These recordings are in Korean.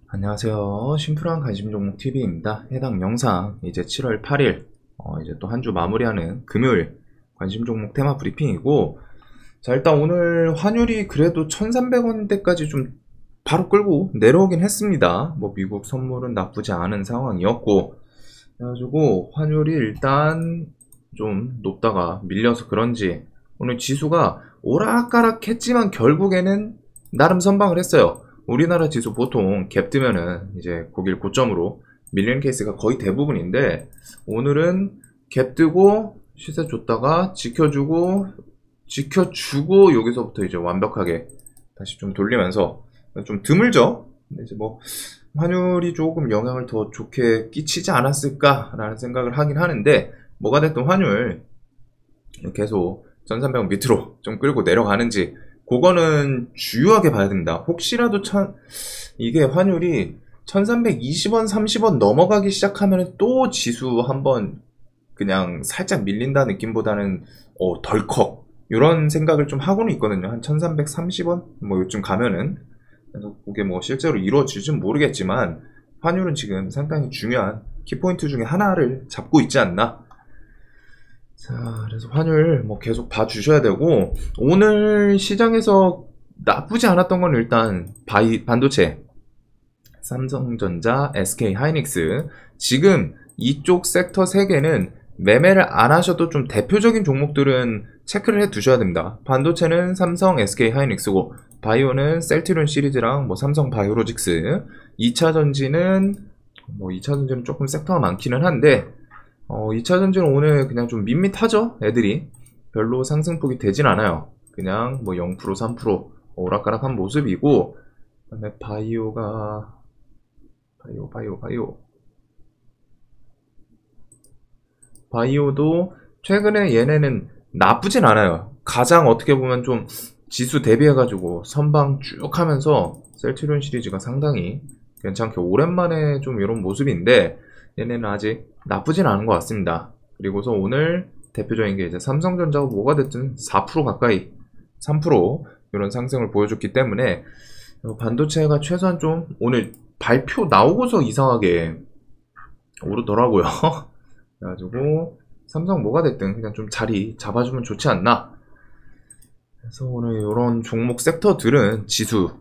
안녕하세요. 심플한 관심 종목 TV입니다. 해당 영상 이제 7월 8일 이제 또 한 주 마무리하는 금요일 관심 종목 테마 브리핑이고, 자 일단 오늘 환율이 그래도 1,300원대까지 좀 바로 끌고 내려오긴 했습니다. 뭐 미국 선물은 나쁘지 않은 상황이었고, 그래가지고 환율이 일단 좀 높다가 밀려서 그런지 오늘 지수가 오락가락 했지만 결국에는 나름 선방을 했어요. 우리나라 지수 보통 갭 뜨면은 이제 거길 고점으로 밀리는 케이스가 거의 대부분인데, 오늘은 갭 뜨고 시세 줬다가 지켜주고 여기서부터 이제 완벽하게 다시 좀 돌리면서 좀 드물죠? 근데 이제 뭐 환율이 조금 영향을 더 좋게 끼치지 않았을까라는 생각을 하긴 하는데, 뭐가 됐든 환율 계속 1300원 밑으로 좀 끌고 내려가는지 그거는 주요하게 봐야 됩니다. 혹시라도 이게 환율이 1320원, 30원 넘어가기 시작하면 또 지수 한번 그냥 살짝 밀린다 느낌보다는 덜컥 이런 생각을 좀 하고는 있거든요. 한 1330원 뭐 요즘 가면은. 그래서 그게 뭐 실제로 이루어질지는 모르겠지만 환율은 지금 상당히 중요한 키포인트 중에 하나를 잡고 있지 않나. 자, 그래서 환율 뭐 계속 봐주셔야 되고, 오늘 시장에서 나쁘지 않았던 건 일단 반도체, 삼성전자, SK 하이닉스, 지금 이쪽 섹터 3개는 매매를 안 하셔도 좀 대표적인 종목들은 체크를 해 두셔야 됩니다. 반도체는 삼성, SK 하이닉스고, 바이오는 셀트리온 시리즈랑 뭐 삼성 바이오로직스, 2차전지는 뭐 2차전지는 조금 섹터가 많기는 한데 2차전지는 오늘 그냥 좀 밋밋하죠. 애들이 별로 상승폭이 되진 않아요. 그냥 뭐 0% 3% 오락가락한 모습이고, 그 다음에 바이오도 최근에 얘네는 나쁘진 않아요. 가장 어떻게 보면 좀 지수 대비해가지고 선방 쭉 하면서 셀트리온 시리즈가 상당히 괜찮게 오랜만에 좀 이런 모습인데, 얘네는 아직 나쁘진 않은 것 같습니다. 그리고서 오늘 대표적인 게 이제 삼성전자가 뭐가 됐든 4% 가까이 3% 이런 상승을 보여줬기 때문에 반도체가 최소한 좀 오늘 발표 나오고서 이상하게 오르더라고요. 그래가지고 삼성 뭐가 됐든 그냥 좀 자리 잡아주면 좋지 않나. 그래서 오늘 이런 종목 섹터들은 지수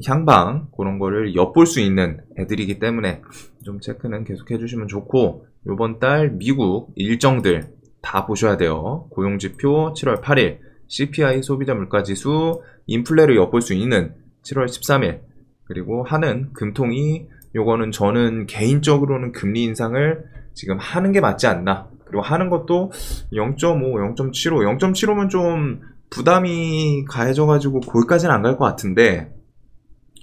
향방 그런 거를 엿볼 수 있는 애들이기 때문에 좀 체크는 계속 해주시면 좋고, 요번 달 미국 일정들 다 보셔야 돼요. 고용지표 7월 8일, CPI 소비자 물가지수, 인플레를 엿볼 수 있는 7월 13일, 그리고 하는 금통위, 요거는 저는 개인적으로는 금리 인상을 지금 하는 게 맞지 않나. 그리고 하는 것도 0.5, 0.75, 0.75면 좀 부담이 가해져가지고 거기까지는 안 갈 것 같은데,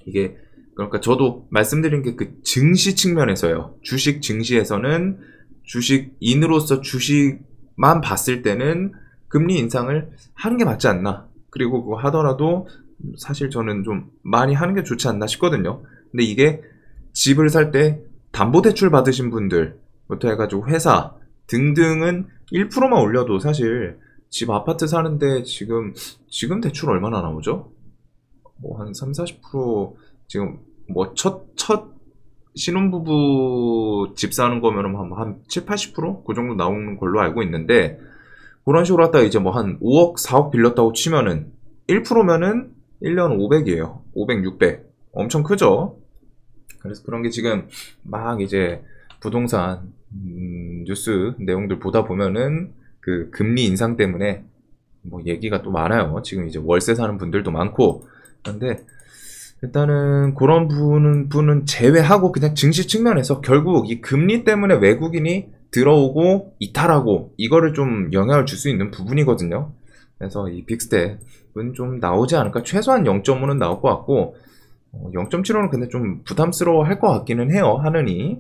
이게 그러니까 저도 말씀드린 게 그 증시 측면에서요. 주식 증시에서는 주식인으로서 주식만 봤을 때는 금리 인상을 하는 게 맞지 않나. 그리고 그거 하더라도 사실 저는 좀 많이 하는 게 좋지 않나 싶거든요. 근데 이게 집을 살 때 담보대출 받으신 분들부터 해가지고 회사 등등은 1%만 올려도 사실 집 아파트 사는데 지금 대출 얼마나 나오죠? 뭐 한 3, 40% 지금 뭐 첫 신혼부부 집 사는 거면은 한 7, 80%? 그 정도 나오는 걸로 알고 있는데, 그런 식으로 하다가 이제 뭐 한 5억, 4억 빌렸다고 치면은 1%면은 1년 500이에요. 500, 600. 엄청 크죠? 그래서 그런 게 지금 막 이제 부동산 뉴스 내용들 보다 보면은 그 금리 인상 때문에 뭐 얘기가 또 많아요. 지금 이제 월세 사는 분들도 많고. 근데 일단은 그런 분은 제외하고 그냥 증시 측면에서 결국 이 금리 때문에 외국인이 들어오고 이탈하고 이거를 좀 영향을 줄 수 있는 부분이거든요. 그래서 이 빅스텝은 좀 나오지 않을까. 최소한 0.5는 나올 것 같고 0.75는 근데 좀 부담스러워 할 것 같기는 해요. 하느니.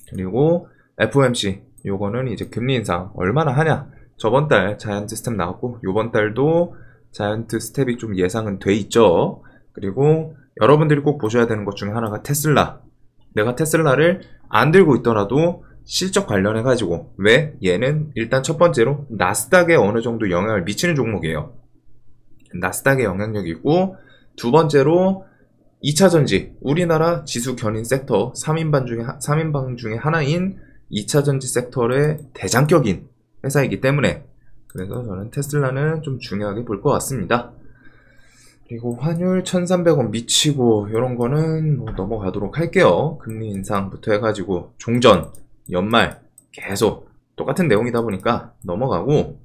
그리고 FOMC 요거는 이제 금리 인상 얼마나 하냐. 저번 달 자이언트 스텝 나왔고 요번 달도 자이언트 스텝이 좀 예상은 돼 있죠. 그리고 여러분들이 꼭 보셔야 되는 것 중에 하나가 테슬라. 내가 테슬라를 안 들고 있더라도 실적 관련해 가지고, 왜? 얘는 일단 첫 번째로 나스닥에 어느 정도 영향을 미치는 종목이에요. 나스닥에 영향력이 있고, 두 번째로 2차전지, 우리나라 지수 견인 섹터 3인방 중에 하나인 2차전지 섹터의 대장격인 회사이기 때문에, 그래서 저는 테슬라는 좀 중요하게 볼 것 같습니다. 그리고 환율 1,300원 미치고 이런 거는 뭐 넘어가도록 할게요. 금리 인상부터 해가지고 종전, 연말 계속 똑같은 내용이다 보니까 넘어가고,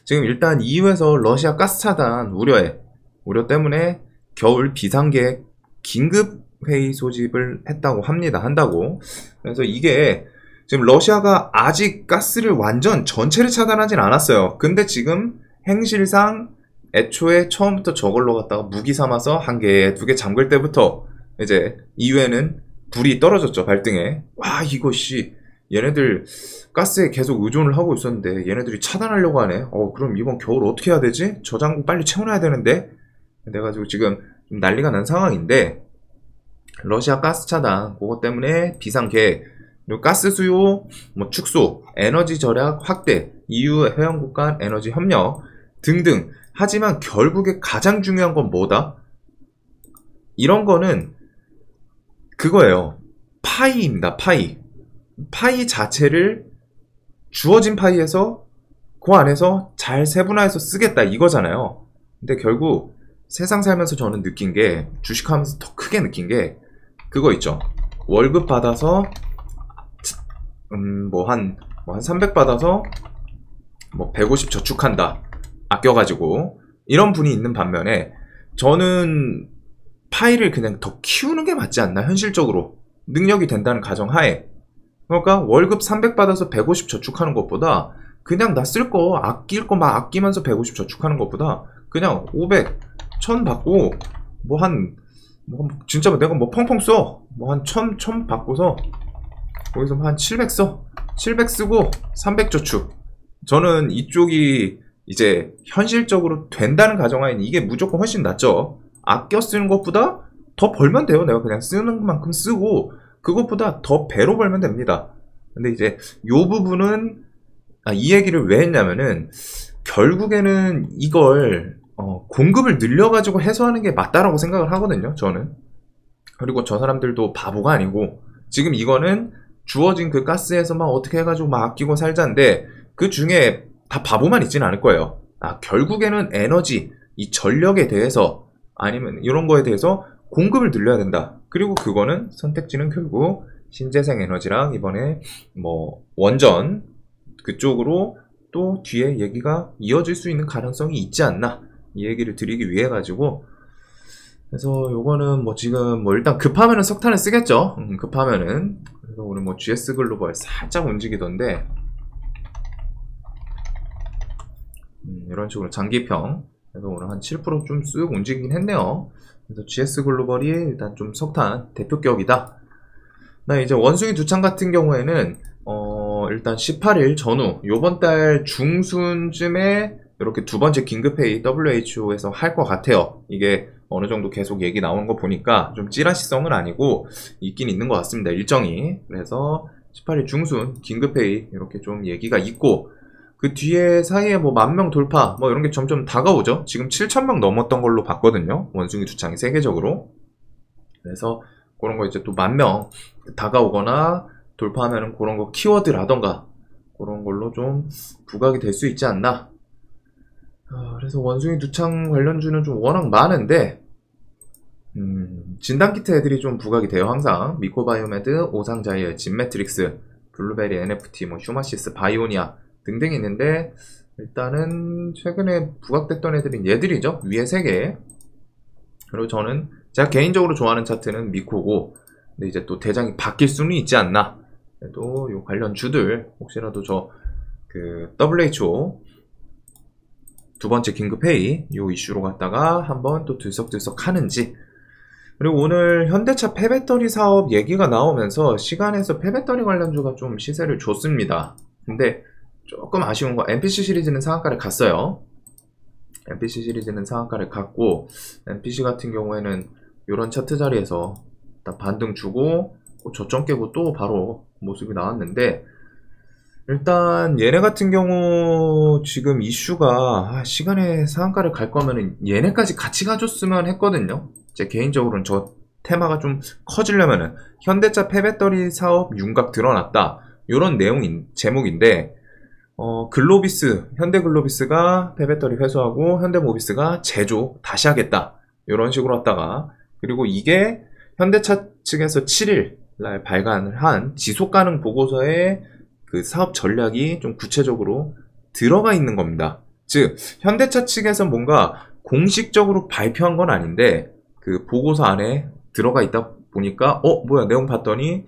지금 일단 EU에서 러시아 가스 차단 우려 때문에 겨울 비상계획 긴급 회의 소집을 한다고. 그래서 이게 지금 러시아가 아직 가스를 완전 전체를 차단하진 않았어요. 근데 지금 행실상 애초에 처음부터 저걸로 갖다가 무기 삼아서 한 개, 두 개 잠글 때부터 이제 EU에는 불이 떨어졌죠, 발등에. 와, 이거 얘네들 가스에 계속 의존을 하고 있었는데 얘네들이 차단하려고 하네. 그럼 이번 겨울 어떻게 해야 되지? 저장고 빨리 채워놔야 되는데. 그래가지고 지금 좀 난리가 난 상황인데, 러시아 가스 차단 그것 때문에 비상계획, 그리고 가스 수요 뭐 축소, 에너지 절약 확대, EU 회원국 간 에너지 협력 등등. 하지만 결국에 가장 중요한 건 뭐다? 이런 거는 그거예요. 파이입니다. 파이 자체를 주어진 파이에서 그 안에서 잘 세분화해서 쓰겠다 이거잖아요. 근데 결국 세상 살면서 저는 느낀 게, 주식하면서 더 크게 느낀 게 그거 있죠. 월급 받아서 한 300 받아서 뭐 150 저축한다, 아껴가지고. 이런 분이 있는 반면에 저는 파이를 그냥 더 키우는 게 맞지 않나, 현실적으로 능력이 된다는 가정하에. 그러니까 월급 300 받아서 150 저축하는 것보다, 그냥 나 쓸 거 아낄 거 막 아끼면서 150 저축하는 것보다 그냥 500, 1000 받고 진짜 내가 뭐 펑펑 써. 뭐 한 1000 받고서 거기서 한 700 써. 700 쓰고 300 저축. 저는 이쪽이 이제 현실적으로 된다는 가정하에는 이게 무조건 훨씬 낫죠. 아껴 쓰는 것보다 더 벌면 돼요. 내가 그냥 쓰는 만큼 쓰고 그것보다 더 배로 벌면 됩니다. 근데 이제 요 부분은 이 얘기를 왜 했냐면은, 결국에는 이걸 공급을 늘려가지고 해소하는 게 맞다라고 생각을 하거든요, 저는. 그리고 저 사람들도 바보가 아니고, 지금 이거는 주어진 그 가스에서만 어떻게 해가지고 막 아끼고 살자인데, 그 중에 다 바보만 있지는 않을 거예요. 결국에는 에너지, 이 전력에 대해서, 아니면 이런 거에 대해서 공급을 늘려야 된다. 그리고 그거는 선택지는 결국 신재생 에너지랑 이번에 뭐 원전 그쪽으로 또 뒤에 얘기가 이어질 수 있는 가능성이 있지 않나, 이 얘기를 드리기 위해 가지고. 그래서 요거는 뭐 지금 뭐 일단 급하면은 석탄을 쓰겠죠. 급하면은. 그래서 오늘 뭐 GS 글로벌 살짝 움직이던데, 이런 식으로 장기평. 그래서 오늘 한 7% 좀 쓱 움직이긴 했네요. 그래서 GS 글로벌이 일단 좀 석탄 대표격이다. 나 이제 원숭이 두창 같은 경우에는 일단 18일 전후 요번 달 중순쯤에 이렇게 두 번째 긴급회의 WHO에서 할 것 같아요. 이게 어느 정도 계속 얘기 나오는 거 보니까 좀 찌라시성은 아니고 있긴 있는 것 같습니다, 일정이. 그래서 18일 중순 긴급회의 이렇게 좀 얘기가 있고, 그 뒤에 사이에 뭐 10,000명 돌파 뭐 이런 게 점점 다가오죠. 지금 7,000명 넘었던 걸로 봤거든요, 원숭이 두창이 세계적으로. 그래서 그런 거 이제 또 10,000명 다가오거나 돌파하면은 그런 거 키워드라던가 그런 걸로 좀 부각이 될 수 있지 않나. 그래서 원숭이 두창 관련주는 좀 워낙 많은데, 진단키트 애들이 좀 부각이 돼요, 항상. 미코바이오메드, 오상자이어, 진매트릭스, 블루베리 NFT, 뭐 휴마시스, 바이오니아 등등이 있는데, 일단은 최근에 부각됐던 애들은 얘들이죠. 위에 3개. 그리고 저는 제가 개인적으로 좋아하는 차트는 미코고, 근데 이제 또 대장이 바뀔 수는 있지 않나. 그래도 요 관련 주들 혹시라도 그 WHO 두 번째 긴급회의 요 이슈로 갖다가 한번 또 들썩들썩 하는지. 그리고 오늘 현대차 폐배터리 사업 얘기가 나오면서 시간에서 폐배터리 관련주가 좀 시세를 줬습니다. 근데 조금 아쉬운 거, MPC 시리즈는 상한가를 갔어요. MPC 시리즈는 상한가를 갔고, MPC 같은 경우에는 이런 차트 자리에서 딱 반등 주고 저점 깨고 또 바로 모습이 나왔는데, 일단 얘네 같은 경우 지금 이슈가 시간의 상한가를 갈 거면은 얘네까지 같이 가줬으면 했거든요. 제 개인적으로는 저 테마가 좀 커지려면은 현대차 폐배터리 사업 윤곽 드러났다 요런 내용 제목인데 글로비스 현대글로비스가 폐배터리 회수하고 현대모비스가 제조 다시 하겠다 요런 식으로 왔다가 그리고 이게 현대차 측에서 7일 날 발간을 한 지속가능 보고서에 그 사업 전략이 좀 구체적으로 들어가 있는 겁니다. 즉 현대차 측에서 뭔가 공식적으로 발표한 건 아닌데 그 보고서 안에 들어가 있다 보니까 뭐야 내용 봤더니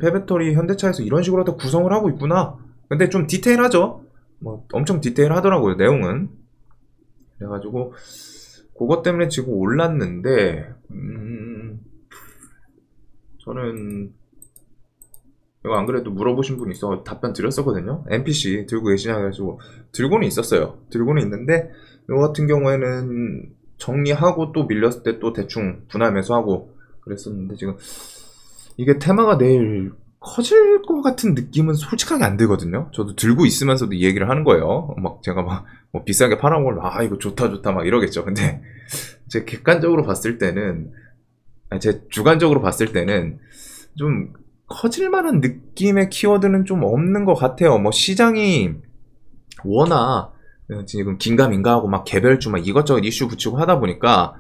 폐배터리 현대차에서 이런 식으로 다 구성을 하고 있구나. 근데 좀 디테일하죠. 뭐 엄청 디테일하더라고요 내용은. 그래가지고 그것 때문에 지금 올랐는데 저는 이거 안 그래도 물어보신 분이 있어 답변 드렸었거든요. NPC 들고 계시냐 해가지고 들고는 있었어요. 들고는 있는데 이거 같은 경우에는 정리하고 또 밀렸을 때 또 대충 분할 매수하고 그랬었는데 지금 이게 테마가 내일 커질 것 같은 느낌은 솔직하게 안 들거든요. 저도 들고 있으면서도 이 얘기를 하는 거예요. 막 제가 막 뭐 비싸게 팔아먹을 이거 좋다 막 이러겠죠. 근데 제 객관적으로 봤을 때는 제 주관적으로 봤을 때는 좀 커질 만한 느낌의 키워드는 좀 없는 것 같아요. 뭐 시장이 워낙 지금 긴가민가하고 막 개별주 막 이것저것 이슈 붙이고 하다 보니까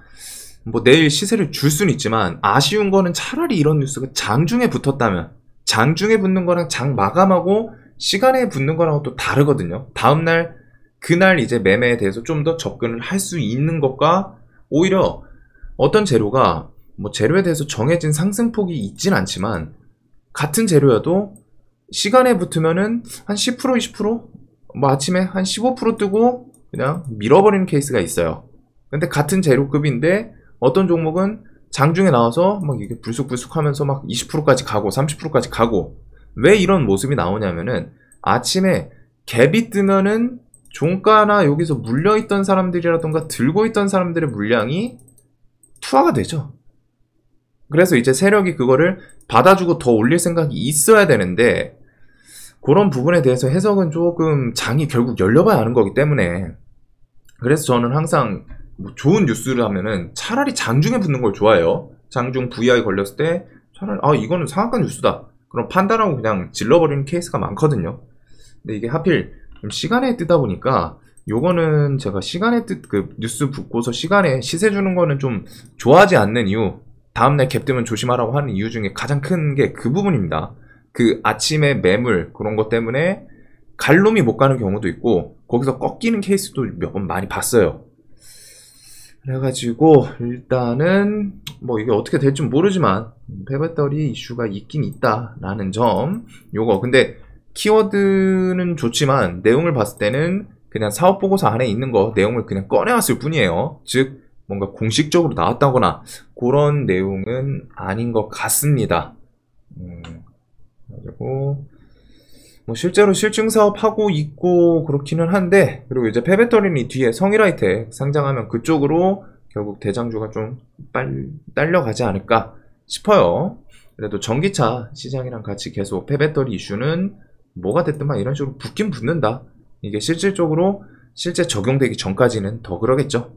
뭐 내일 시세를 줄 수는 있지만 아쉬운 거는 차라리 이런 뉴스가 장중에 붙었다면 장중에 붙는 거랑 장 마감하고 시간에 붙는 거랑 또 다르거든요. 다음날 그날 이제 매매에 대해서 좀 더 접근을 할 수 있는 것과 오히려 어떤 재료가 뭐 재료에 대해서 정해진 상승폭이 있진 않지만 같은 재료여도 시간에 붙으면은 한 10% 20% 뭐 아침에 한 15% 뜨고 그냥 밀어버리는 케이스가 있어요. 근데 같은 재료급인데 어떤 종목은 장중에 나와서 막 이게 불쑥불쑥 하면서 막 20%까지 가고 30%까지 가고 왜 이런 모습이 나오냐면은 아침에 갭이 뜨면은 종가나 여기서 물려있던 사람들이라던가 들고 있던 사람들의 물량이 투하가 되죠. 그래서 이제 세력이 그거를 받아주고 더 올릴 생각이 있어야 되는데 그런 부분에 대해서 해석은 조금 장이 결국 열려봐야 하는 거기 때문에 그래서 저는 항상 뭐 좋은 뉴스를 하면은 차라리 장중에 붙는 걸 좋아해요. 장중 VI 걸렸을 때 차라리 이거는 상한가 뉴스다. 그럼 판단하고 그냥 질러버리는 케이스가 많거든요. 근데 이게 하필 좀 시간에 뜨다 보니까 요거는 제가 시간에 그 뉴스 붙고서 시간에 시세 주는 거는 좀 좋아하지 않는 이유 다음날 갭 뜨면 조심하라고 하는 이유 중에 가장 큰 게 그 부분입니다. 그 아침에 매물 그런 것 때문에 갈놈이 못 가는 경우도 있고 거기서 꺾이는 케이스도 몇 번 많이 봤어요. 그래가지고 일단은 뭐 이게 어떻게 될지 모르지만 폐배터리 이슈가 있긴 있다라는 점 요거 근데 키워드는 좋지만 내용을 봤을 때는 그냥 사업보고서 안에 있는 거 내용을 그냥 꺼내왔을 뿐이에요. 즉 뭔가 공식적으로 나왔다거나 그런 내용은 아닌 것 같습니다. 그리고 뭐 실제로 실증 사업 하고 있고 그렇기는 한데 그리고 이제 폐배터리는 뒤에 성일하이텍 상장하면 그쪽으로 결국 대장주가 좀 딸려가지 않을까 싶어요. 그래도 전기차 시장이랑 같이 계속 폐배터리 이슈는 뭐가 됐든 막 이런 식으로 붙긴 붙는다. 이게 실질적으로 실제 적용되기 전까지는 더 그러겠죠.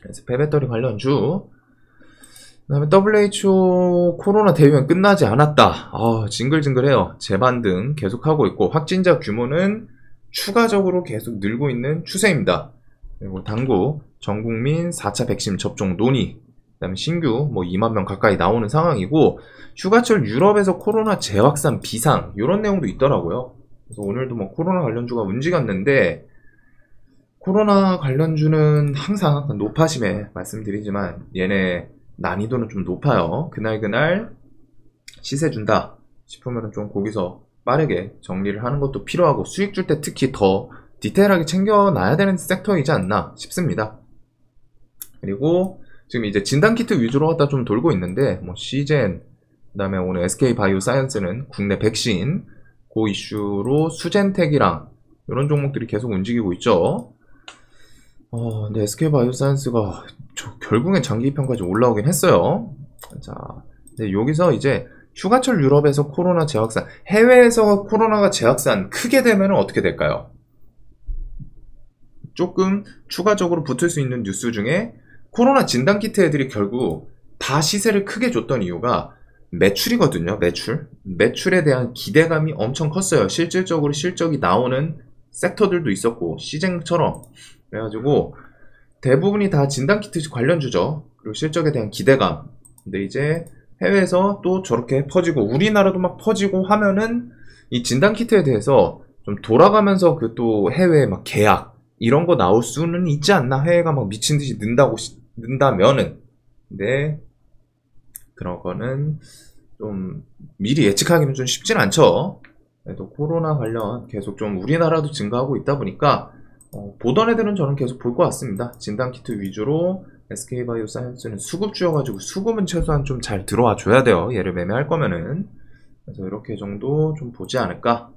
그래서 폐배터리 관련주 그 다음에 WHO 코로나 대유행 끝나지 않았다. 징글징글해요. 재반등 계속하고 있고 확진자 규모는 추가적으로 계속 늘고 있는 추세입니다. 그리고 당국 전국민 4차 백신 접종 논의 그 다음에 신규 뭐 2만 명 가까이 나오는 상황이고 휴가철 유럽에서 코로나 재확산 비상 이런 내용도 있더라고요. 그래서 오늘도 뭐 코로나 관련주가 움직였는데 코로나 관련주는 항상 노파심에 말씀드리지만 얘네 난이도는 좀 높아요. 그날 시세 준다 싶으면 좀 거기서 빠르게 정리를 하는 것도 필요하고 수익 줄 때 특히 더 디테일하게 챙겨놔야 되는 섹터이지 않나 싶습니다. 그리고 지금 이제 진단키트 위주로 갖다 좀 돌고 있는데 뭐 시젠 그 다음에 오늘 SK바이오사이언스는 국내 백신 그 이슈로 수젠텍이랑 이런 종목들이 계속 움직이고 있죠. 근데 SK바이오사이언스가 결국엔 장기평까지 올라오긴 했어요. 자, 근데 여기서 이제 휴가철 유럽에서 코로나 재확산, 해외에서 코로나가 재확산 크게 되면 어떻게 될까요? 조금 추가적으로 붙을 수 있는 뉴스 중에 코로나 진단키트 애들이 결국 다 시세를 크게 줬던 이유가 매출이거든요. 매출에 대한 기대감이 엄청 컸어요. 실질적으로 실적이 나오는 섹터들도 있었고 시쟁처럼. 그래가지고 대부분이 다 진단키트 관련주죠. 그리고 실적에 대한 기대감. 근데 이제 해외에서 또 저렇게 퍼지고 우리나라도 막 퍼지고 하면은 이 진단키트에 대해서 좀 돌아가면서 그 또 해외 막 계약 이런 거 나올 수는 있지 않나. 해외가 막 미친 듯이 는다면은. 근데 그런 거는 좀 미리 예측하기는 좀 쉽진 않죠. 그래도 코로나 관련 계속 좀 우리나라도 증가하고 있다 보니까 보던 애들은 저는 계속 볼 것 같습니다. 진단키트 위주로 SK바이오사이언스는 수급주여가지고 수급은 최소한 좀 잘 들어와 줘야 돼요. 얘를 매매할 거면은. 그래서 이렇게 정도 좀 보지 않을까.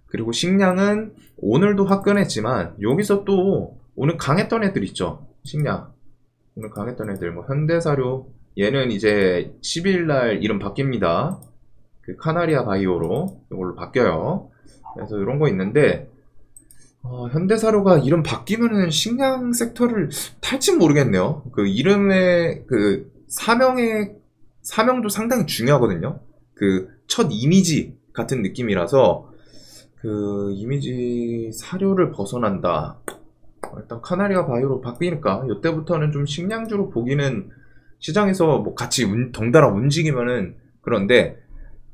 그리고 식량은 오늘도 화끈했지만 여기서 또 오늘 강했던 애들 있죠. 식량 오늘 강했던 애들 뭐 현대사료 얘는 이제 12일날 이름 바뀝니다. 그 카나리아 바이오로 이걸로 바뀌어요. 그래서 이런 거 있는데 현대사료가 이름 바뀌면은 식량 섹터를 탈진 모르겠네요. 그 이름의 그 사명도 상당히 중요하거든요. 그 첫 이미지 같은 느낌이라서 그 이미지 사료를 벗어난다. 일단 카나리아 바이오로 바뀌니까 이때부터는 좀 식량주로 보기는 시장에서 뭐 같이 덩달아 움직이면은 그런데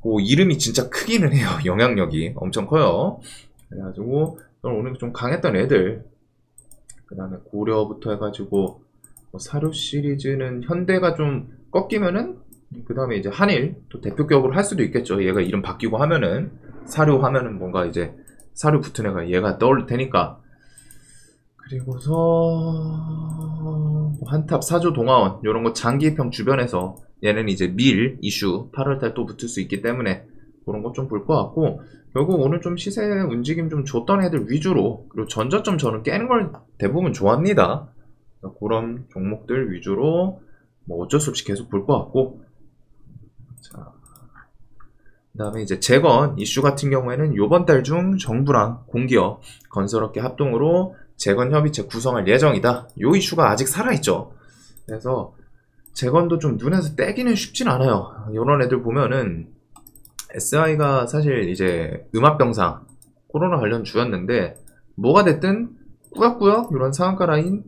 뭐 이름이 진짜 크기는 해요. 영향력이 엄청 커요. 그래가지고 오늘 좀 강했던 애들 그 다음에 고려부터 해가지고 뭐 사료 시리즈는 현대가 좀 꺾이면은 그 다음에 이제 한일 또 대표격으로 할 수도 있겠죠. 얘가 이름 바뀌고 하면은 사료 하면은 뭔가 이제 사료 붙은 애가 얘가 떠올 테니까. 그리고서 뭐 한탑 사조 동아원 이런 거 장기평 주변에서 얘는 이제 밀 이슈 8월달 또 붙을 수 있기 때문에 그런 거 좀 볼 것 같고 결국 오늘 좀 시세 움직임 좀 줬던 애들 위주로 그리고 전저점 저는 깨는 걸 대부분 좋아합니다. 그런 종목들 위주로 뭐 어쩔 수 없이 계속 볼 것 같고 자, 그 다음에 이제 재건 이슈 같은 경우에는 요번 달 중 정부랑 공기업 건설업계 합동으로 재건 협의체 구성할 예정이다. 요 이슈가 아직 살아있죠. 그래서 재건도 좀 눈에서 떼기는 쉽진 않아요. 요런 애들 보면은 SI가 사실 이제 음압병상 코로나 관련 주였는데 뭐가 됐든 꾸역꾸역 이런 상한가 라인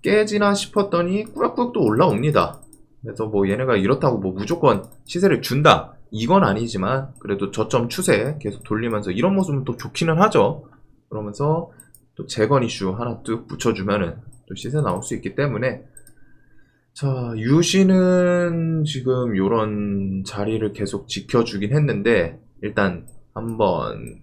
깨지나 싶었더니 꾸역꾸역 또 올라옵니다. 그래서 뭐 얘네가 이렇다고 뭐 무조건 시세를 준다 이건 아니지만 그래도 저점 추세 계속 돌리면서 이런 모습은 또 좋기는 하죠. 그러면서 또 재건 이슈 하나 뚝 붙여주면은 또 시세 나올 수 있기 때문에 자 유시는 지금 요런 자리를 계속 지켜주긴 했는데 일단 한 번,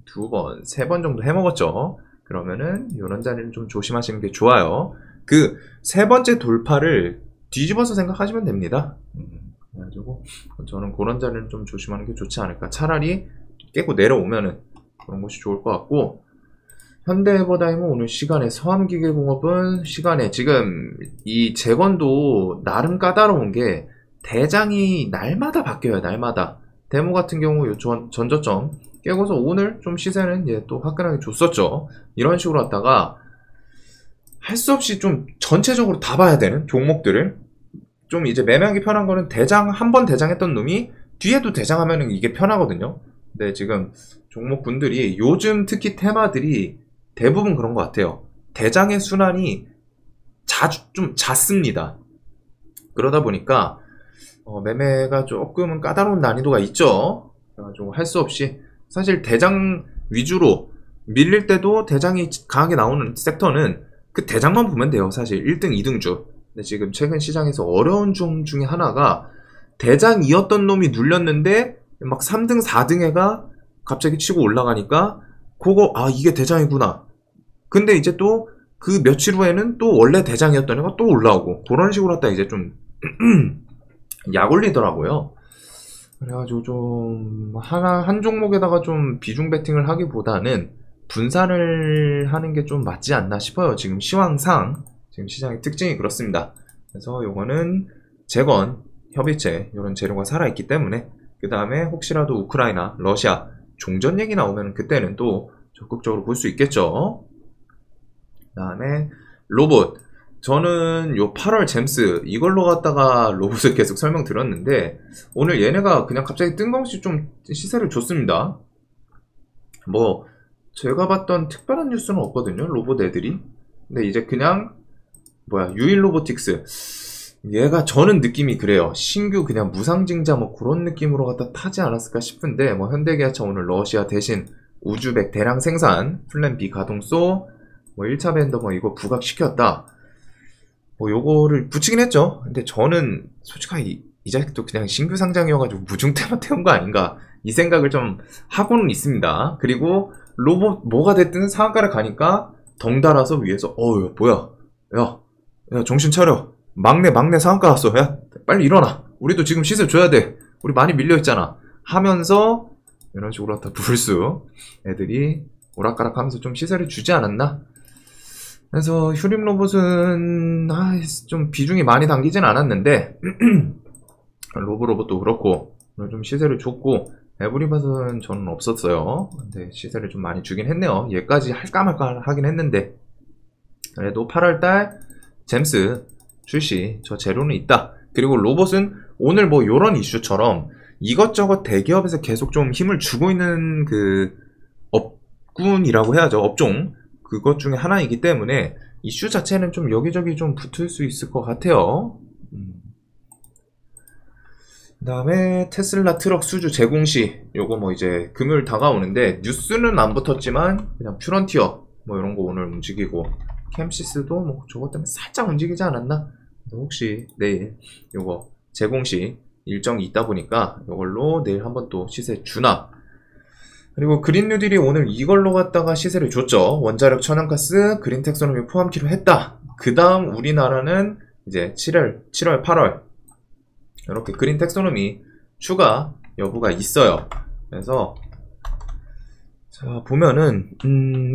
두 번, 세 번 정도 해먹었죠. 그러면은 요런 자리는 좀 조심하시는 게 좋아요. 그 세 번째 돌파를 뒤집어서 생각하시면 됩니다. 그래가지고 저는 그런 자리는 좀 조심하는 게 좋지 않을까. 차라리 깨고 내려오면은 그런 것이 좋을 것 같고 현대해버다임은 오늘 시간에 서암기계공업은 시간에 지금 이 재건도 나름 까다로운 게 대장이 날마다 바뀌어요. 날마다 데모 같은 경우 요 전저점 깨고서 오늘 좀 시세는 예, 또 화끈하게 줬었죠. 이런 식으로 왔다가 할 수 없이 좀 전체적으로 다 봐야 되는 종목들을 좀 이제 매매하기 편한 거는 대장 한 번 대장했던 놈이 뒤에도 대장하면은 이게 편하거든요. 근데 지금 종목분들이 요즘 특히 테마들이 대부분 그런 것 같아요. 대장의 순환이 좀 잦습니다. 그러다 보니까 매매가 조금은 까다로운 난이도가 있죠. 그래가지고 할 수 없이 사실 대장 위주로 밀릴 때도 대장이 강하게 나오는 섹터는 그 대장만 보면 돼요. 사실 1등, 2등주. 근데 지금 최근 시장에서 어려운 종 중에 하나가 대장이었던 놈이 눌렸는데 막 3등, 4등 애가 갑자기 치고 올라가니까 그거 이게 대장이구나. 근데 이제 또 그 며칠 후에는 또 원래 대장이었던 애가 또 올라오고 그런 식으로 했다 이제 좀 약 올리더라고요. 그래가지고 좀 한 종목에다가 좀 비중 베팅을 하기보다는 분산을 하는 게 좀 맞지 않나 싶어요. 지금 시황상 지금 시장의 특징이 그렇습니다. 그래서 요거는 재건, 협의체 이런 재료가 살아있기 때문에 그 다음에 혹시라도 우크라이나, 러시아 종전 얘기 나오면 그때는 또 적극적으로 볼 수 있겠죠. 그 다음에 로봇. 저는 요 8월 잼스 이걸로 갖다가 로봇을 계속 설명드렸는데 오늘 얘네가 그냥 갑자기 뜬금없이 좀 시세를 줬습니다. 뭐 제가 봤던 특별한 뉴스는 없거든요, 로봇 애들이. 근데 이제 그냥 유일 로보틱스, 얘가 저는 느낌이 그래요. 신규 그냥 무상증자 뭐 그런 느낌으로 갖다 타지 않았을까 싶은데, 뭐 현대기아차 오늘 러시아 대신 우즈벡 대량 생산 플랜 B 가동소, 뭐 1차 벤더 뭐 이거 부각시켰다, 뭐 요거를 붙이긴 했죠. 근데 저는 솔직하게 이 자식도 그냥 신규 상장이어가지고 무중태만 태운 거 아닌가, 이 생각을 좀 하고는 있습니다. 그리고 로봇 뭐가 됐든 상한가를 가니까 덩달아서 위에서 뭐야, 야 정신 차려, 막내 상한가 왔어, 야 빨리 일어나, 우리도 지금 시세 줘야 돼, 우리 많이 밀려있잖아 하면서 이런 식으로 다 불수 애들이 오락가락 하면서 좀 시세를 주지 않았나. 그래서 휴림 로봇은 좀 비중이 많이 당기진 않았는데 로봇도 그렇고 좀 시세를 줬고, 에브리바은 저는 없었어요. 근데 시세를 좀 많이 주긴 했네요. 얘까지 할까 말까 하긴 했는데, 그래도 8월달 잼스 출시 저 재료는 있다. 그리고 로봇은 오늘 뭐 요런 이슈처럼 이것저것 대기업에서 계속 좀 힘을 주고 있는 그 업군이라고 해야죠, 업종, 그것 중에 하나이기 때문에 이슈 자체는 좀 여기저기 좀 붙을 수 있을 것 같아요. 그 다음에 테슬라 트럭 수주 제공시, 요거 뭐 이제 금요일 다가오는데 뉴스는 안 붙었지만 그냥 퓨런티어 뭐 이런 거 오늘 움직이고, 캠시스도 뭐 저것 때문에 살짝 움직이지 않았나? 혹시 내일 요거 제공시 일정이 있다 보니까 요걸로 내일 한번 또 시세 주나. 그리고 그린 뉴딜이 오늘 이걸로 갖다가 시세를 줬죠. 원자력 천연가스 그린 텍소노미 포함키로 했다. 그 다음 우리나라는 이제 7월 8월 이렇게 그린 텍소노미 추가 여부가 있어요. 그래서 자 보면은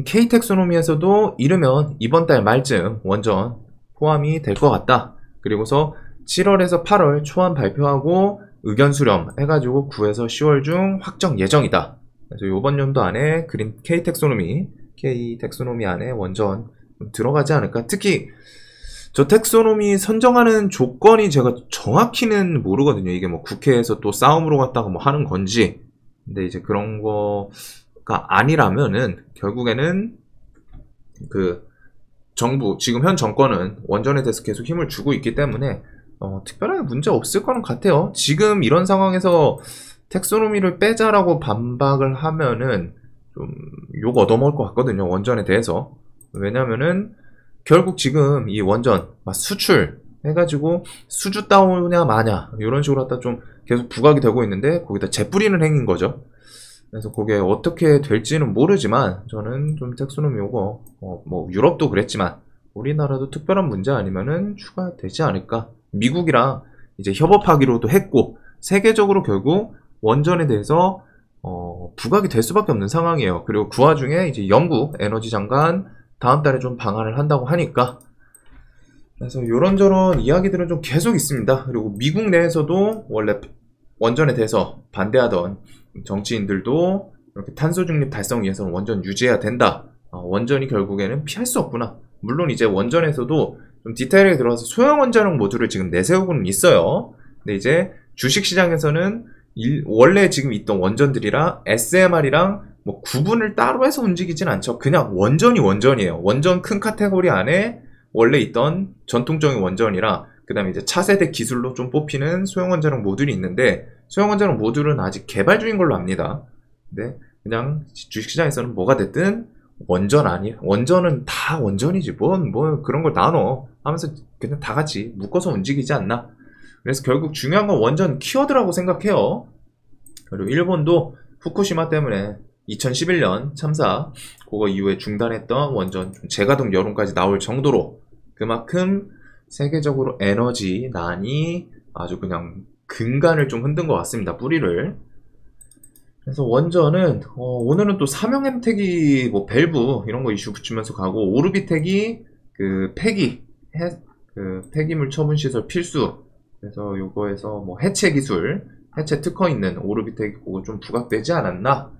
K 텍소노미에서도 이르면 이번 달 말쯤 원전 포함이 될 것 같다. 그리고서 7월에서 8월 초안 발표하고 의견 수렴 해가지고 9에서 10월 중 확정 예정이다. 그래서 이번 연도 안에 그린 K 텍소노미 안에 원전 들어가지 않을까. 특히 저 텍소노미 선정하는 조건이 제가 정확히는 모르거든요. 이게 뭐 국회에서 또 싸움으로 갔다가 뭐 하는 건지. 근데 이제 그런 거가 아니라면은 결국에는 그 정부, 지금 현 정권은 원전에 대해서 계속 힘을 주고 있기 때문에 특별하게 문제 없을 거는 같아요. 지금 이런 상황에서 텍소노미를 빼자라고 반박을 하면은 좀 욕 얻어먹을 것 같거든요, 원전에 대해서. 왜냐면은 결국 지금 이 원전 수출 해가지고 수주 따오냐 마냐 이런 식으로 갖다 좀 계속 부각이 되고 있는데, 거기다 재뿌리는 행위인 거죠. 그래서 그게 어떻게 될지는 모르지만 저는 좀 텍소노미 요거 뭐 유럽도 그랬지만 우리나라도 특별한 문제 아니면은 추가되지 않을까. 미국이랑 이제 협업하기로도 했고 세계적으로 결국 원전에 대해서 부각이 될 수밖에 없는 상황이에요. 그리고 그 와중에 이제 영국 에너지 장관 다음 달에 좀 방한을 한다고 하니까, 그래서 이런저런 이야기들은 좀 계속 있습니다. 그리고 미국 내에서도 원래 원전에 대해서 반대하던 정치인들도 이렇게 탄소 중립 달성 위해서는 원전 유지해야 된다. 원전이 결국에는 피할 수 없구나. 물론 이제 원전에서도 좀 디테일하게 들어가서 소형 원자력 모듈을 지금 내세우고는 있어요. 근데 이제 주식시장에서는 원래 지금 있던 원전들이랑 SMR이랑 뭐 구분을 따로 해서 움직이진 않죠. 그냥 원전이 원전이에요. 원전 큰 카테고리 안에 원래 있던 전통적인 원전이랑 그 다음에 이제 차세대 기술로 좀 뽑히는 소형 원자력 모듈이 있는데, 소형 원자력 모듈은 아직 개발 중인 걸로 압니다. 근데 그냥 주식시장에서는 뭐가 됐든 원전은 다 원전이지 뭐 그런 걸 나눠 하면서 그냥 다 같이 묶어서 움직이지 않나. 그래서 결국 중요한 건 원전 키워드라고 생각해요. 그리고 일본도 후쿠시마 때문에 2011년 참사 그거 이후에 중단했던 원전 재가동 여론까지 나올 정도로 그만큼 세계적으로 에너지 난이 아주 그냥 근간을 좀 흔든 것 같습니다, 뿌리를. 그래서 원전은 오늘은 또 삼형엠텍이 뭐 밸브 이런 거 이슈 붙이면서 가고, 오르비텍이 그 폐기물 처분 시설 필수, 그래서 요거에서 뭐 해체 기술 해체 특허 있는 오르비텍 그거 좀 부각되지 않았나?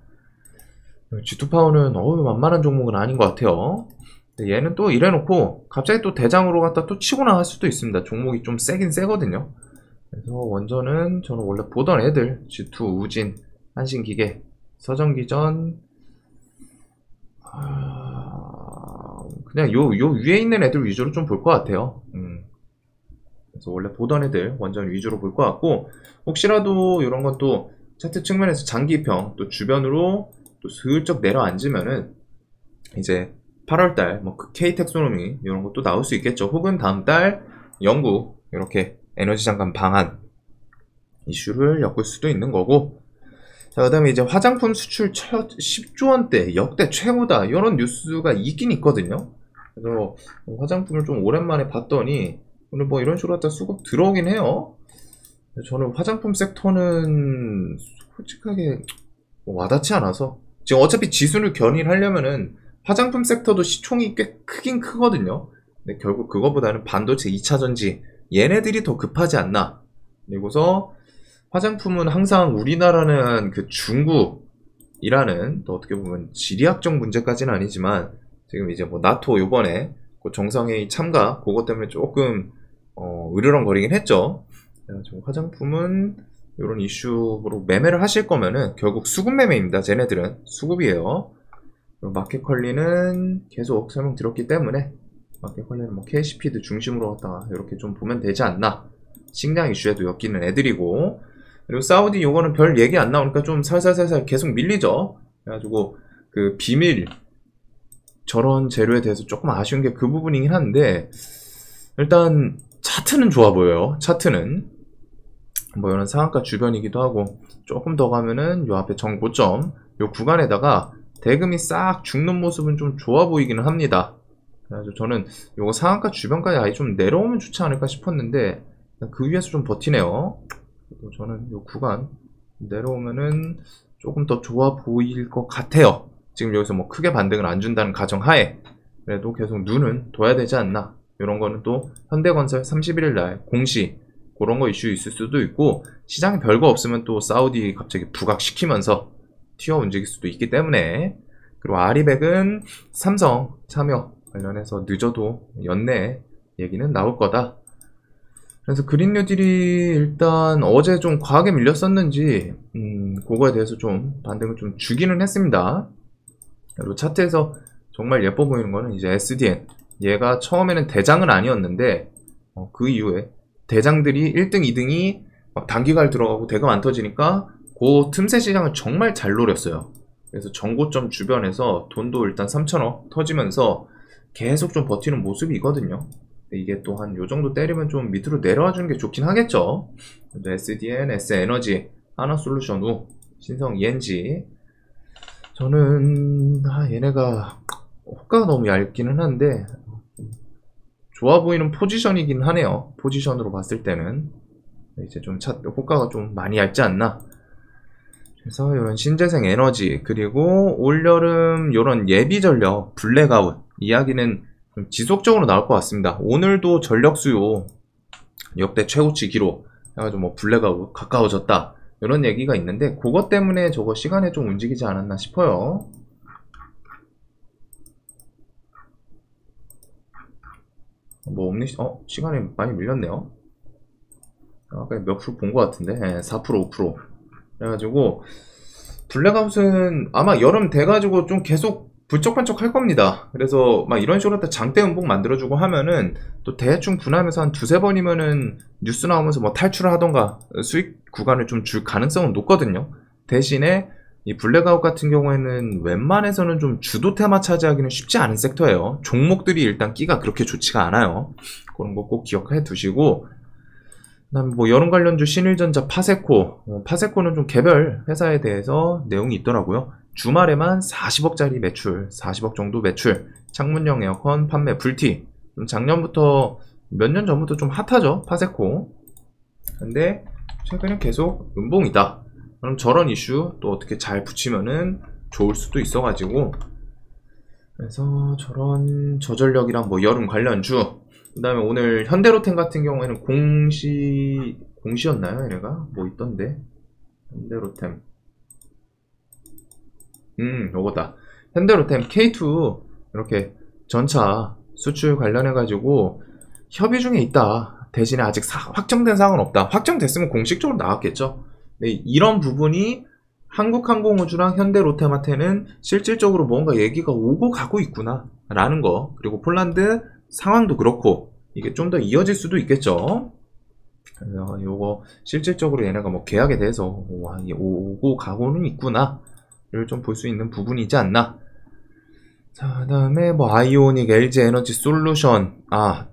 G2파워는 만만한 종목은 아닌 것 같아요. 얘는 또 이래놓고 갑자기 또 대장으로 갖다 또 치고 나갈 수도 있습니다. 종목이 좀 세긴 세거든요. 그래서 원전은 저는 원래 보던 애들 G2, 우진, 한신기계, 서정기전 그냥 요 위에 있는 애들 위주로 좀 볼 것 같아요. 그래서 원래 보던 애들 원전 위주로 볼 것 같고, 혹시라도 이런 것도 차트 측면에서 장기평 또 주변으로 또 슬쩍 내려앉으면은 이제 8월달 뭐 K 텍소노미 이런 것도 나올 수 있겠죠. 혹은 다음 달 영국 이렇게 에너지 장관 방한 이슈를 엮을 수도 있는 거고. 자, 그 다음에 이제 화장품 수출 10조 원대 역대 최고다 이런 뉴스가 있긴 있거든요. 그래서 화장품을 좀 오랜만에 봤더니 오늘 뭐 이런 식으로 갖다 수급 들어오긴 해요. 저는 화장품 섹터는 솔직하게 와닿지 않아서, 지금 어차피 지수를 견인하려면은 화장품 섹터도 시총이 꽤 크긴 크거든요. 근데 결국 그거보다는 반도체 2차전지 얘네들이 더 급하지 않나. 그리고서 화장품은 항상 우리나라는 그 중국이라는 또 어떻게 보면 지리학적 문제까지는 아니지만 지금 이제 뭐 나토 요번에 그 정상회의 참가 그것 때문에 조금 으르렁거리긴 했죠. 그래가지고 화장품은 이런 이슈로 매매를 하실 거면은 결국 수급 매매입니다. 쟤네들은 수급이에요. 마켓컬리는 계속 설명드렸기 때문에 마켓컬리는 뭐 KCP드 중심으로 갖다가 이렇게 좀 보면 되지 않나. 식량 이슈에도 엮이는 애들이고, 그리고 사우디 요거는 별 얘기 안 나오니까 좀 살살살살 계속 밀리죠. 그래가지고 그 비밀 저런 재료에 대해서 조금 아쉬운 게 그 부분이긴 한데, 일단 차트는 좋아 보여요. 차트는 뭐 이런 상한가 주변이기도 하고, 조금 더 가면은 요 앞에 정고점 요 구간에다가 대금이 싹 죽는 모습은 좀 좋아 보이기는 합니다. 그래서 저는 요거 상한가 주변까지 아예 좀 내려오면 좋지 않을까 싶었는데 그 위에서 좀 버티네요. 저는 요 구간 내려오면은 조금 더 좋아 보일 것 같아요. 지금 여기서 뭐 크게 반등을 안 준다는 가정하에 그래도 계속 눈은 둬야 되지 않나. 이런 거는 또 현대건설 31일날 공시 그런 거 이슈 있을 수도 있고, 시장에 별거 없으면 또 사우디 갑자기 부각시키면서 튀어 움직일 수도 있기 때문에. 그리고 아리백은 삼성 참여 관련해서 늦어도 연내 얘기는 나올 거다. 그래서 그린 뉴딜이 일단 어제 좀 과하게 밀렸었는지 그거에 대해서 좀 반등을 좀 주기는 했습니다. 그리고 차트에서 정말 예뻐 보이는 거는 이제 SDN, 얘가 처음에는 대장은 아니었는데 그 이후에 대장들이 1등, 2등이 막 단기갈 들어가고 대금 안 터지니까 그 틈새 시장을 정말 잘 노렸어요. 그래서 정고점 주변에서 돈도 일단 3천억 터지면서 계속 좀 버티는 모습이거든요. 이게 또 한 요정도 때리면 좀 밑으로 내려와 주는 게 좋긴 하겠죠. SDN, S에너지, 하나솔루션 우, 신성 ENG, 저는 얘네가 호가가 너무 얇기는 한데 좋아 보이는 포지션이긴 하네요. 포지션으로 봤을 때는 이제 좀 호가가 좀 많이 얇지 않나. 그래서 이런 신재생 에너지, 그리고 올여름 이런 예비 전력 블랙아웃 이야기는 좀 지속적으로 나올 것 같습니다. 오늘도 전력 수요 역대 최고치 기록 해가지고 뭐 블랙아웃 가까워졌다 이런 얘기가 있는데, 그것 때문에 저거 시간에 좀 움직이지 않았나 싶어요. 뭐 없니? 시간이 많이 밀렸네요. 아까 몇 프로 본 것 같은데, 4% 5%. 그래가지고 블랙아웃은 아마 여름 돼가지고 좀 계속 불쩍반쩍 할 겁니다. 그래서 막 이런 식으로 장대 음봉 만들어주고 하면은 또 대충 분할하면서 한 두세 번이면은 뉴스 나오면서 뭐 탈출을 하던가 수익 구간을 좀 줄 가능성은 높거든요. 대신에 이 블랙아웃 같은 경우에는 웬만해서는 좀 주도 테마 차지하기는 쉽지 않은 섹터예요. 종목들이 일단 끼가 그렇게 좋지가 않아요. 그런 거 꼭 기억해 두시고, 그다음에 뭐 여름 관련주 신일전자, 파세코, 파세코는 좀 개별 회사에 대해서 내용이 있더라고요. 주말에만 40억짜리 매출, 40억 정도 매출, 창문형 에어컨 판매 불티. 작년부터 몇 년 전부터 좀 핫하죠, 파세코. 근데 최근에 계속 음봉이다. 그럼 저런 이슈 또 어떻게 잘 붙이면은 좋을 수도 있어가지고, 그래서 저런 저전력이랑 뭐 여름 관련주, 그 다음에 오늘 현대로템 같은 경우에는 공시였나요? 얘네가 뭐 있던데, 현대로템. 요거다. 현대로템 K2 이렇게 전차 수출 관련해가지고 협의 중에 있다. 대신에 아직 확정된 사항은 없다. 확정됐으면 공식적으로 나왔겠죠. 네, 이런 부분이 한국항공우주랑 현대로템한테는 실질적으로 뭔가 얘기가 오고 가고 있구나 라는 거. 그리고 폴란드 상황도 그렇고 이게 좀 더 이어질 수도 있겠죠. 그래서 요거 실질적으로 얘네가 뭐 계약에 대해서 오고 가고는 있구나 를 좀 볼 수 있는 부분이지 않나. 자, 그다음에 뭐 아이오닉, LG 에너지 솔루션,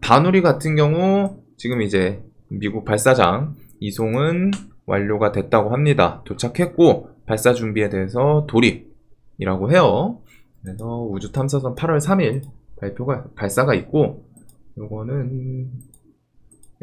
다누리 같은 경우 지금 이제 미국 발사장 이송은 완료가 됐다고 합니다. 도착했고 발사 준비에 대해서 돌입이라고 해요. 그래서 우주탐사선 8월 3일 발사가 있고, 요거는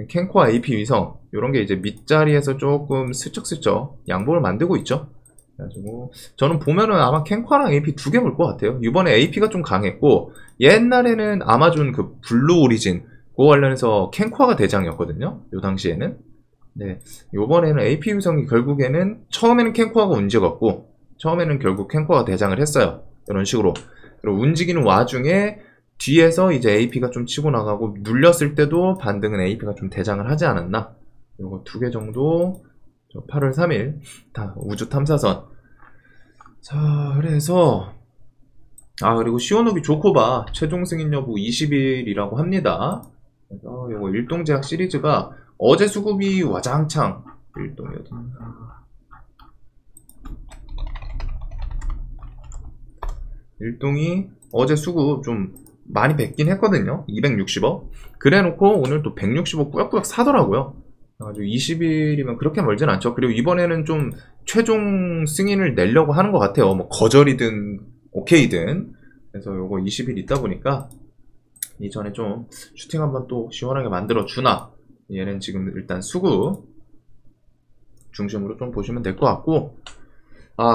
캔코아 AP 위성 요런 게 이제 밑자리에서 조금 슬쩍슬쩍 양복을 만들고 있죠. 그래가지고 저는 보면은 아마 캔코아랑 AP 두 개 볼 것 같아요. 이번에 AP가 좀 강했고, 옛날에는 아마존 그 블루 오리진 그거 관련해서 캔코아가 대장이었거든요. 요 당시에는. 네, 요번에는 AP 위성이 결국에는 처음에는 캔코아가 움직였고 처음에는 결국 캔코아가 대장을 했어요. 이런 식으로. 그리고 움직이는 와중에 뒤에서 이제 AP가 좀 치고 나가고 눌렸을 때도 반등은 AP가 좀 대장을 하지 않았나. 요거 두 개 정도 8월 3일 다 우주 탐사선. 자, 그래서 그리고 시오노기 조코바 최종 승인 여부 20일이라고 합니다. 그래서 요거 일동제약 시리즈가 어제 수급이 와장창 일동이 어제 수급 좀 많이 뱉긴 했거든요. 260억. 그래놓고 오늘 또 160억 꾸역꾸역 사더라고요. 아주 20일이면 그렇게 멀진 않죠. 그리고 이번에는 좀 최종 승인을 내려고 하는 것 같아요. 뭐 거절이든 오케이든. 그래서 요거 20일 있다 보니까 이전에 좀 슈팅 한번 또 시원하게 만들어 주나. 얘는 지금 일단 수급 중심으로 좀 보시면 될 것 같고,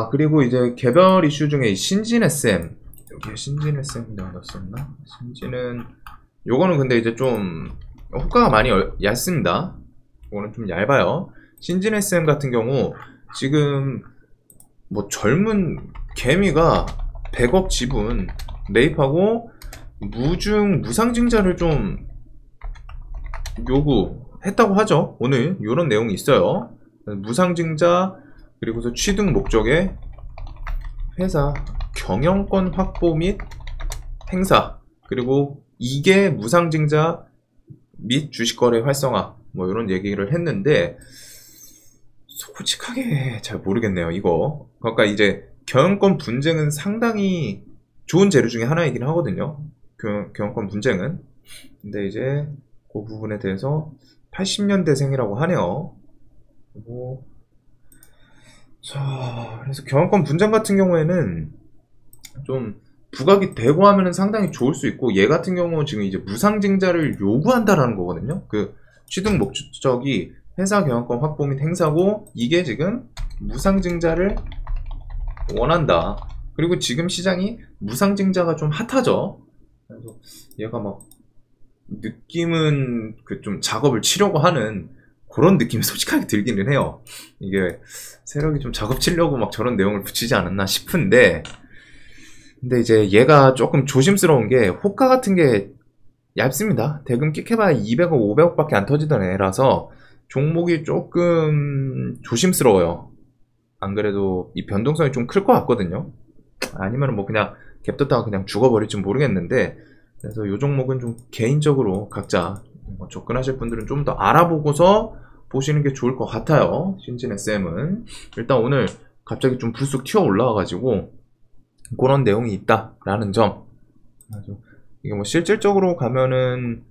그리고 이제 개별 이슈 중에 신진 SM, 여기에 신진 SM 내가 넣었었나? 신진은 요거는 근데 이제 좀 호가가 많이 얇습니다. 이거는 좀 얇아요. 신진 SM 같은 경우 지금 뭐 젊은 개미가 100억 지분 매입하고 무상증자를 좀 요구했다고 하죠. 오늘 이런 내용이 있어요. 무상증자, 그리고서 취득 목적의 회사 경영권 확보 및 행사, 그리고 이게 무상증자 및 주식거래 활성화 뭐 이런 얘기를 했는데 솔직하게 잘 모르겠네요. 이거 그러니까 이제 경영권 분쟁은 상당히 좋은 재료 중에 하나이긴 하거든요. 경영권 분쟁은. 근데 이제 그 부분에 대해서 80년대생이라고 하네요. 그리고 자, 그래서 경영권 분쟁 같은 경우에는 좀 부각이 되고 하면은 상당히 좋을 수 있고, 얘 같은 경우는 지금 이제 무상증자를 요구한다라는 거거든요. 그 취득 목적이 회사 경영권 확보 및 행사고, 이게 지금 무상증자를 원한다. 그리고 지금 시장이 무상증자가 좀 핫하죠. 그래서 얘가 막 느낌은 그 좀 작업을 치려고 하는 그런 느낌이 솔직하게 들기는 해요. 이게 세력이 좀 작업 치려고 막 저런 내용을 붙이지 않았나 싶은데, 근데 이제 얘가 조금 조심스러운 게 호가 같은 게 얇습니다. 대금 끽해봐야 200억, 500억 밖에 안 터지던 애라서 종목이 조금 조심스러워요. 안 그래도 이 변동성이 좀 클 것 같거든요. 아니면 뭐 그냥 갭 떴다가 그냥 죽어버릴지 모르겠는데, 그래서 이 종목은 좀 개인적으로 각자 접근하실 분들은 좀 더 알아보고서 보시는 게 좋을 것 같아요. 신진 SM은 일단 오늘 갑자기 좀 불쑥 튀어 올라와가지고 그런 내용이 있다라는 점. 이게 뭐 실질적으로 가면은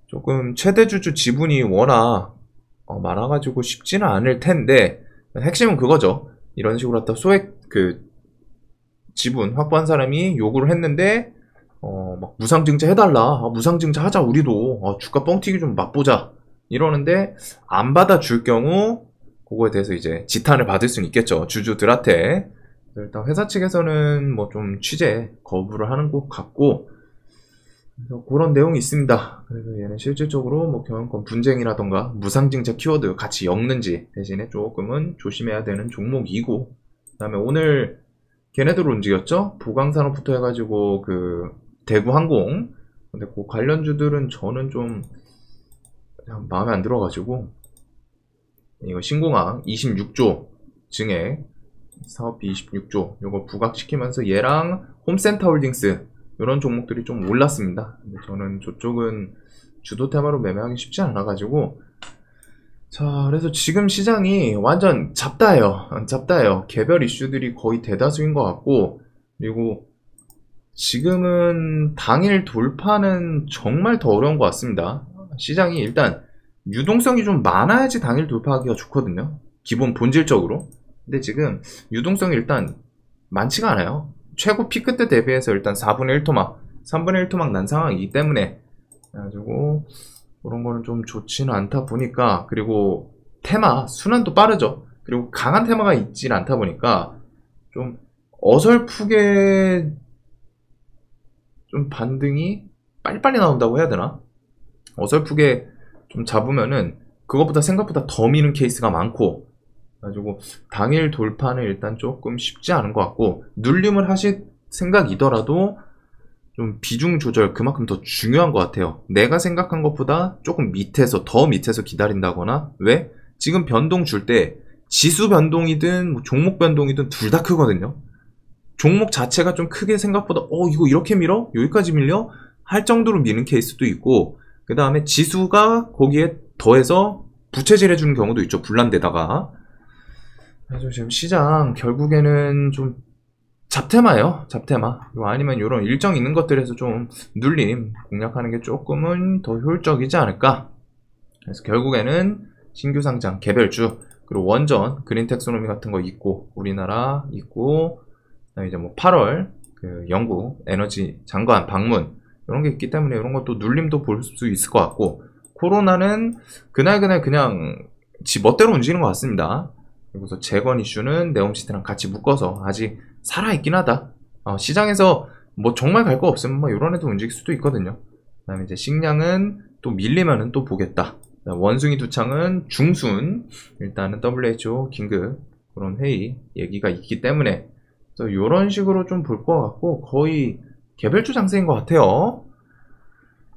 조금 최대주주 지분이 워낙 많아가지고 쉽지는 않을 텐데, 핵심은 그거죠. 이런 식으로 갖다 소액 그 지분 확보한 사람이 요구를 했는데 막 무상증자 해달라, 무상증자 하자 우리도, 주가 뻥튀기 좀 맛보자 이러는데 안 받아줄 경우 그거에 대해서 이제 지탄을 받을 수는 있겠죠, 주주들한테. 일단 회사 측에서는 뭐 좀 취재 거부를 하는 것 같고, 그래서 그런 내용이 있습니다. 그래서 얘는 실질적으로 뭐 경영권 분쟁이라던가 무상증자 키워드 같이 엮는지 대신에 조금은 조심해야 되는 종목이고, 그 다음에 오늘 걔네들 움직였죠? 보강산업부터 해가지고 그 대구항공. 근데 그 관련주들은 저는 좀 마음에 안 들어가지고, 이거 신공항 26조 증액 사업비 26조 요거 부각시키면서 얘랑 홈센터홀딩스 이런 종목들이 좀 올랐습니다. 근데 저는 저쪽은 주도 테마로 매매하기 쉽지 않아가지고, 자, 그래서 지금 시장이 완전 잡다해요. 개별 이슈들이 거의 대다수인 것 같고, 그리고 지금은 당일 돌파는 정말 더 어려운 것 같습니다. 시장이 일단 유동성이 좀 많아야지 당일 돌파하기가 좋거든요. 기본 본질적으로. 근데 지금 유동성이 일단 많지가 않아요. 최고 피크 때 대비해서 일단 4분의 1 토막, 3분의 1 토막 난 상황이기 때문에, 그래가지고 그런 거는 좀 좋지는 않다 보니까, 그리고 테마 순환도 빠르죠. 그리고 강한 테마가 있진 않다 보니까 좀 어설프게 좀 반등이 빨리빨리 나온다고 해야 되나? 어설프게 좀 잡으면은 그것보다 생각보다 더 미는 케이스가 많고, 그래가지고 당일 돌파는 일단 조금 쉽지 않은 것 같고, 눌림을 하실 생각이더라도 좀 비중 조절 그만큼 더 중요한 것 같아요. 내가 생각한 것보다 조금 밑에서 더 밑에서 기다린다거나, 왜? 지금 변동 줄 때 지수 변동이든 뭐 종목 변동이든 둘 다 크거든요. 종목 자체가 좀 크게 생각보다 이거 이렇게 밀어? 여기까지 밀려? 할 정도로 미는 케이스도 있고, 그 다음에 지수가 거기에 더해서 부채질 해주는 경우도 있죠. 불난데다가. 그래서 지금 시장 결국에는 좀 잡테마예요. 잡테마. 아니면 이런 일정 있는 것들에서 좀 눌림 공략하는 게 조금은 더 효율적이지 않을까. 그래서 결국에는 신규 상장 개별주, 그리고 원전 그린 텍소노미 같은 거 있고, 우리나라 있고, 이제 뭐 8월 그 영국 에너지 장관 방문 이런 게 있기 때문에 이런 것도 눌림도 볼 수 있을 것 같고, 코로나는 그날 그냥 지 멋대로 움직이는 것 같습니다. 그래서 재건 이슈는 네옴시티랑 같이 묶어서 아직 살아있긴 하다. 시장에서 뭐 정말 갈 거 없으면 뭐 이런 애도 움직일 수도 있거든요. 그 다음에 이제 식량은 또 밀리면은 또 보겠다. 원숭이 두창은 중순 일단은 WHO 긴급 그런 회의 얘기가 있기 때문에, 그래서 이런 식으로 좀 볼 것 같고 거의 개별주 장세인 것 같아요.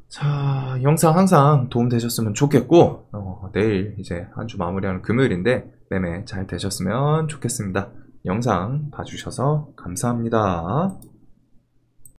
자, 영상 항상 도움 되셨으면 좋겠고, 내일 이제 한 주 마무리하는 금요일인데 매매 잘 되셨으면 좋겠습니다. 영상 봐주셔서 감사합니다.